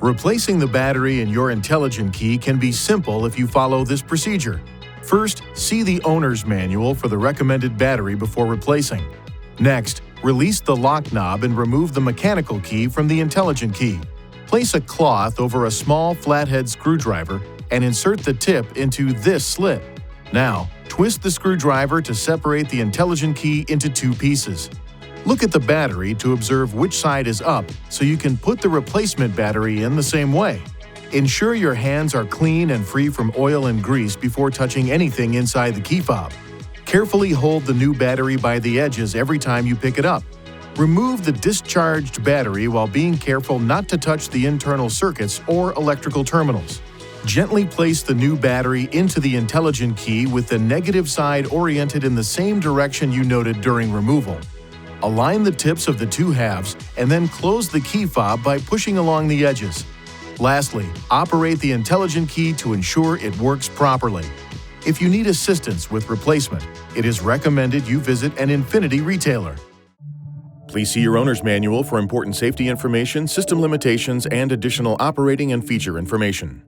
Replacing the battery in your intelligent key can be simple if you follow this procedure. First, see the owner's manual for the recommended battery before replacing. Next, release the lock knob and remove the mechanical key from the intelligent key. Place a cloth over a small flathead screwdriver and insert the tip into this slit. Now, twist the screwdriver to separate the intelligent key into two pieces. Look at the battery to observe which side is up so you can put the replacement battery in the same way. Ensure your hands are clean and free from oil and grease before touching anything inside the key fob. Carefully hold the new battery by the edges every time you pick it up. Remove the discharged battery while being careful not to touch the internal circuits or electrical terminals. Gently place the new battery into the intelligent key with the negative side oriented in the same direction you noted during removal. Align the tips of the two halves and then close the key fob by pushing along the edges. Lastly, operate the intelligent key to ensure it works properly. If you need assistance with replacement, it is recommended you visit an INFINITI retailer. Please see your owner's manual for important safety information, system limitations, and additional operating and feature information.